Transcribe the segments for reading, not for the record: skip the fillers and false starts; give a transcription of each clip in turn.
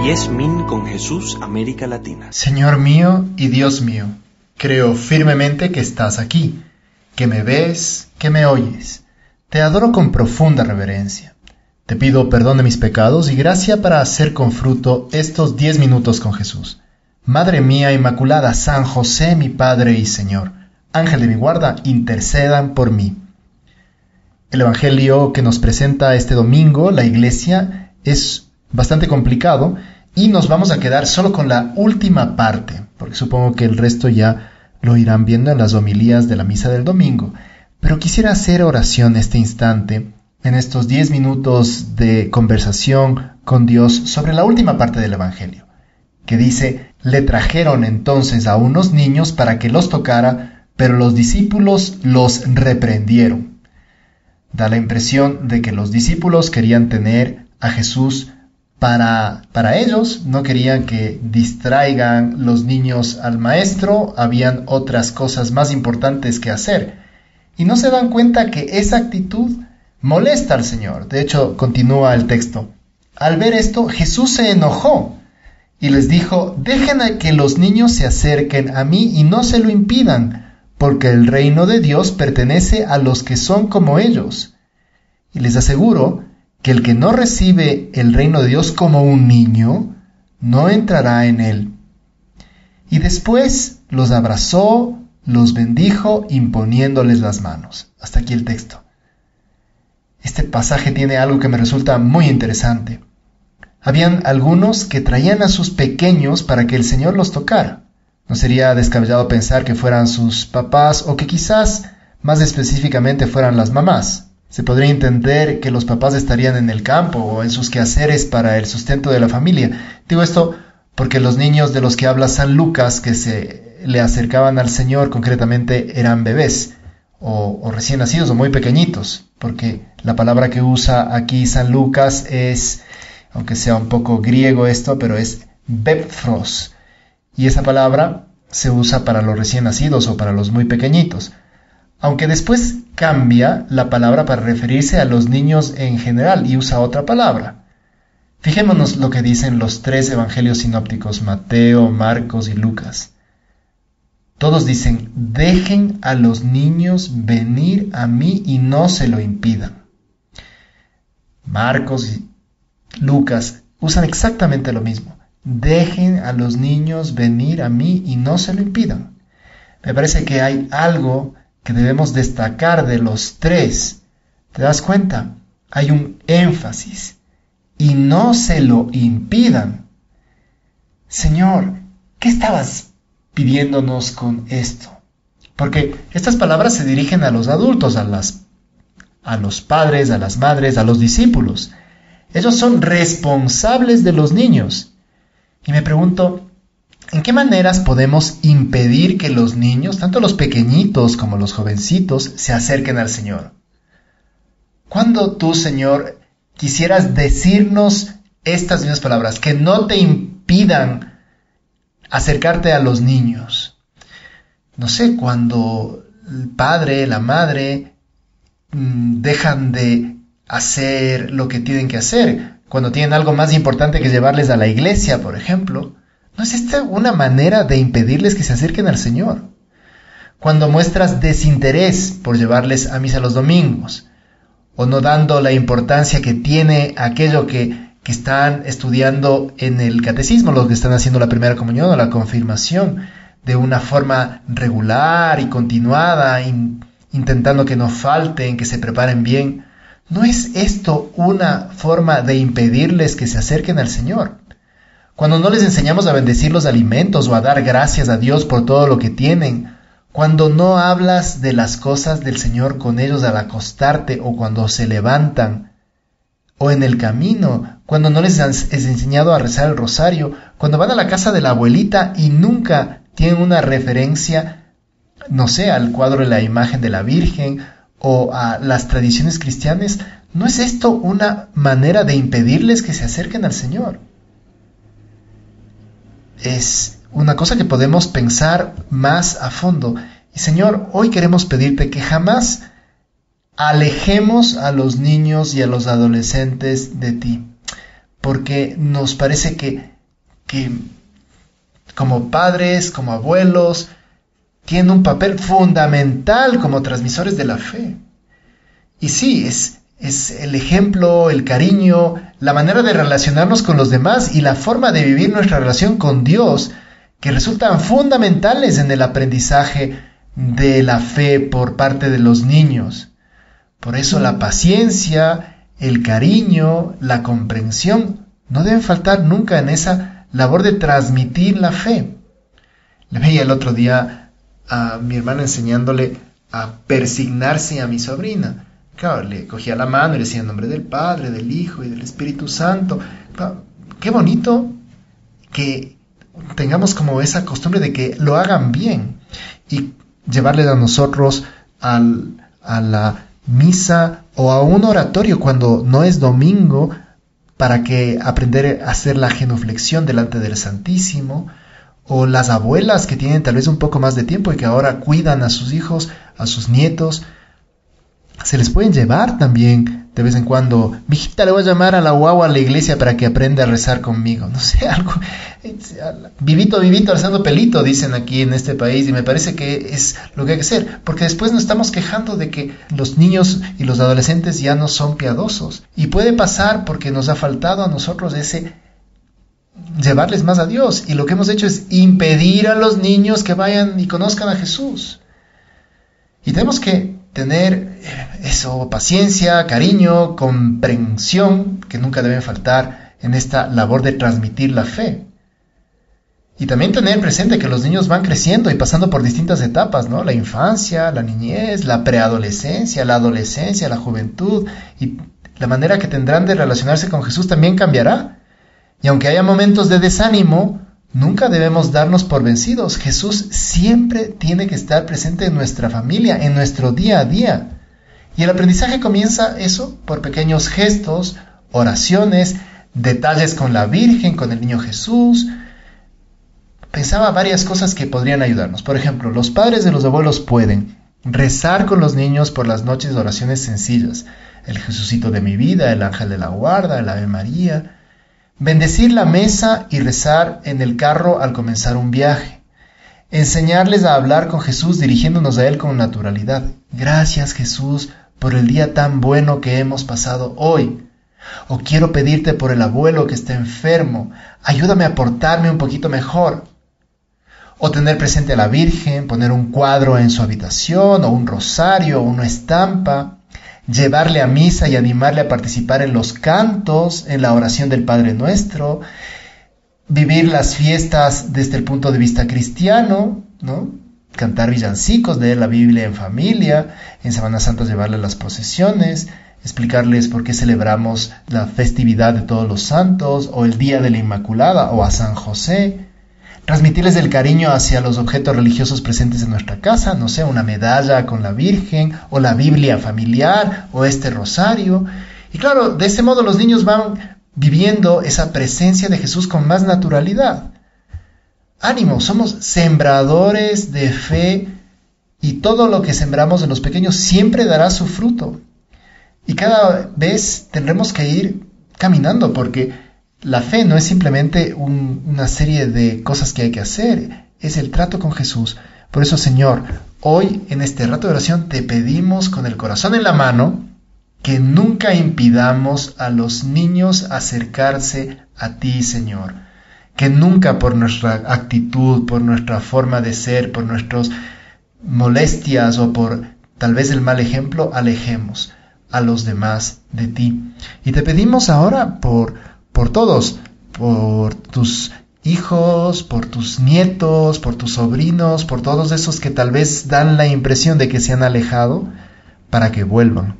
Yesmin con Jesús, América Latina. Señor mío y Dios mío, creo firmemente que estás aquí, que me ves, que me oyes. Te adoro con profunda reverencia. Te pido perdón de mis pecados y gracia para hacer con fruto estos 10 minutos con Jesús. Madre mía Inmaculada, San José, mi Padre y Señor, Ángel de mi guarda, intercedan por mí. El Evangelio que nos presenta este domingo la Iglesia es bastante complicado y nos vamos a quedar solo con la última parte, porque supongo que el resto ya lo irán viendo en las homilías de la misa del domingo. Pero quisiera hacer oración este instante, en estos 10 minutos de conversación con Dios sobre la última parte del Evangelio, que dice: le trajeron entonces a unos niños para que los tocara, pero los discípulos los reprendieron. Da la impresión de que los discípulos querían tener a Jesús para ellos, no querían que distraigan los niños al maestro, habían otras cosas más importantes que hacer. Y no se dan cuenta que esa actitud molesta al Señor. De hecho, continúa el texto. Al ver esto, Jesús se enojó y les dijo: dejen a que los niños se acerquen a mí y no se lo impidan, porque el reino de Dios pertenece a los que son como ellos. Y les aseguro que el que no recibe el reino de Dios como un niño, no entrará en él. Y después los abrazó, los bendijo, imponiéndoles las manos. Hasta aquí el texto. Este pasaje tiene algo que me resulta muy interesante. Habían algunos que traían a sus pequeños para que el Señor los tocara. No sería descabellado pensar que fueran sus papás o que quizás más específicamente fueran las mamás. Se podría entender que los papás estarían en el campo o en sus quehaceres para el sustento de la familia. Digo esto porque los niños de los que habla San Lucas que se le acercaban al Señor concretamente eran bebés o recién nacidos o muy pequeñitos, porque la palabra que usa aquí San Lucas es, aunque sea un poco griego esto, pero es bepfros. Y esa palabra se usa para los recién nacidos o para los muy pequeñitos. Aunque después cambia la palabra para referirse a los niños en general y usa otra palabra. Fijémonos lo que dicen los 3 evangelios sinópticos, Mateo, Marcos y Lucas. Todos dicen: dejen a los niños venir a mí y no se lo impidan. Marcos y Lucas usan exactamente lo mismo. Dejen a los niños venir a mí y no se lo impidan. Me parece que hay algo que debemos destacar de los 3. ¿Te das cuenta? Hay un énfasis. Y no se lo impidan. Señor, ¿qué estabas pidiéndonos con esto? Porque estas palabras se dirigen a los adultos, a los padres, a las madres, a los discípulos. Ellos son responsables de los niños. Y me pregunto, ¿en qué maneras podemos impedir que los niños, tanto los pequeñitos como los jovencitos, se acerquen al Señor? ¿Cuándo tú, Señor, quisieras decirnos estas mismas palabras, que no te impidan acercarte a los niños? No sé, cuando el padre, la madre dejan de hacer lo que tienen que hacer, cuando tienen algo más importante que llevarles a la iglesia, por ejemplo. ¿No es esta una manera de impedirles que se acerquen al Señor? Cuando muestras desinterés por llevarles a misa los domingos, o no dando la importancia que tiene aquello que están estudiando en el catecismo, los que están haciendo la primera comunión o la confirmación, de una forma regular y continuada, intentando que no falten, que se preparen bien. ¿No es esto una forma de impedirles que se acerquen al Señor? Cuando no les enseñamos a bendecir los alimentos o a dar gracias a Dios por todo lo que tienen, cuando no hablas de las cosas del Señor con ellos al acostarte o cuando se levantan, o en el camino, cuando no les has enseñado a rezar el rosario, cuando van a la casa de la abuelita y nunca tienen una referencia, no sé, al cuadro de la imagen de la Virgen o a las tradiciones cristianas, ¿no es esto una manera de impedirles que se acerquen al Señor? Es una cosa que podemos pensar más a fondo. Y Señor, hoy queremos pedirte que jamás alejemos a los niños y a los adolescentes de ti, porque nos parece que que como padres, como abuelos, tienen un papel fundamental como transmisores de la fe. Y sí, es el ejemplo, el cariño, la manera de relacionarnos con los demás y la forma de vivir nuestra relación con Dios que resultan fundamentales en el aprendizaje de la fe por parte de los niños. Por eso la paciencia, el cariño, la comprensión no deben faltar nunca en esa labor de transmitir la fe. Le veía el otro día a mi hermana enseñándole a persignarse a mi sobrina. Claro, le cogía la mano y le decía en nombre del Padre, del Hijo y del Espíritu Santo. Claro, qué bonito que tengamos como esa costumbre de que lo hagan bien y llevarles a nosotros a la misa o a un oratorio cuando no es domingo para que aprender a hacer la genuflexión delante del Santísimo, o las abuelas que tienen tal vez un poco más de tiempo y que ahora cuidan a sus hijos, a sus nietos. Se les pueden llevar también de vez en cuando. Mijita, le voy a llamar a la guagua a la iglesia para que aprenda a rezar conmigo. No sé, algo. Vivito, alzando pelito, dicen aquí en este país, y me parece que es lo que hay que hacer, porque después nos estamos quejando de que los niños y los adolescentes ya no son piadosos. Y puede pasar porque nos ha faltado a nosotros ese llevarles más a Dios. Y lo que hemos hecho es impedir a los niños que vayan y conozcan a Jesús. Y tenemos que tener eso, paciencia, cariño, comprensión, que nunca deben faltar en esta labor de transmitir la fe. Y también tener presente que los niños van creciendo y pasando por distintas etapas, ¿no? La infancia, la niñez, la preadolescencia, la adolescencia, la juventud, y la manera que tendrán de relacionarse con Jesús también cambiará. Y aunque haya momentos de desánimo, nunca debemos darnos por vencidos. Jesús siempre tiene que estar presente en nuestra familia, en nuestro día a día. Y el aprendizaje comienza eso por pequeños gestos, oraciones, detalles con la Virgen, con el niño Jesús. Pensaba varias cosas que podrían ayudarnos. Por ejemplo, los padres de los abuelos pueden rezar con los niños por las noches de oraciones sencillas. El Jesucito de mi vida, el Ángel de la Guarda, el Ave María. Bendecir la mesa y rezar en el carro al comenzar un viaje. Enseñarles a hablar con Jesús dirigiéndonos a Él con naturalidad. Gracias, Jesús, por el día tan bueno que hemos pasado hoy. O quiero pedirte por el abuelo que está enfermo. Ayúdame a portarme un poquito mejor. O tener presente a la Virgen, poner un cuadro en su habitación, o un rosario, o una estampa. Llevarle a misa y animarle a participar en los cantos, en la oración del Padre Nuestro, vivir las fiestas desde el punto de vista cristiano, ¿no? Cantar villancicos, leer la Biblia en familia, en Semana Santa llevarle las procesiones, explicarles por qué celebramos la festividad de todos los santos, o el Día de la Inmaculada, o a San José. Transmitirles el cariño hacia los objetos religiosos presentes en nuestra casa, no sé, una medalla con la Virgen, o la Biblia familiar, o este rosario. Y claro, de ese modo los niños van viviendo esa presencia de Jesús con más naturalidad. Ánimo, somos sembradores de fe, y todo lo que sembramos en los pequeños siempre dará su fruto. Y cada vez tendremos que ir caminando, porque la fe no es simplemente una serie de cosas que hay que hacer, es el trato con Jesús. Por eso, Señor, hoy en este rato de oración te pedimos con el corazón en la mano que nunca impidamos a los niños acercarse a ti, Señor. Que nunca por nuestra actitud, por nuestra forma de ser, por nuestras molestias o por tal vez el mal ejemplo, alejemos a los demás de ti. Y te pedimos ahora por todos, por tus hijos, por tus nietos, por tus sobrinos, por todos esos que tal vez dan la impresión de que se han alejado, para que vuelvan.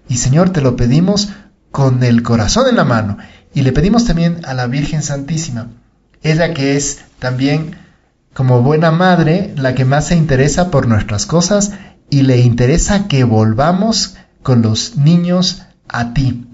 Y Señor, te lo pedimos con el corazón en la mano, y le pedimos también a la Virgen Santísima, ella que es también, como buena madre, la que más se interesa por nuestras cosas, y le interesa que volvamos con los niños a ti.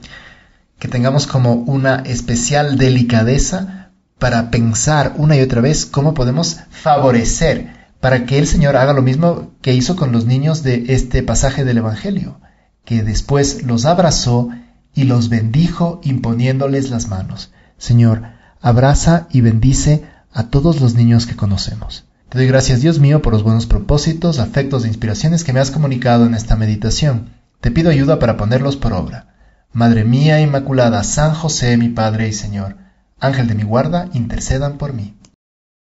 Que tengamos como una especial delicadeza para pensar una y otra vez cómo podemos favorecer para que el Señor haga lo mismo que hizo con los niños de este pasaje del Evangelio, que después los abrazó y los bendijo imponiéndoles las manos. Señor, abraza y bendice a todos los niños que conocemos. Te doy gracias, Dios mío, por los buenos propósitos, afectos e inspiraciones que me has comunicado en esta meditación. Te pido ayuda para ponerlos por obra. Madre mía Inmaculada, San José, mi Padre y Señor, Ángel de mi guarda, intercedan por mí.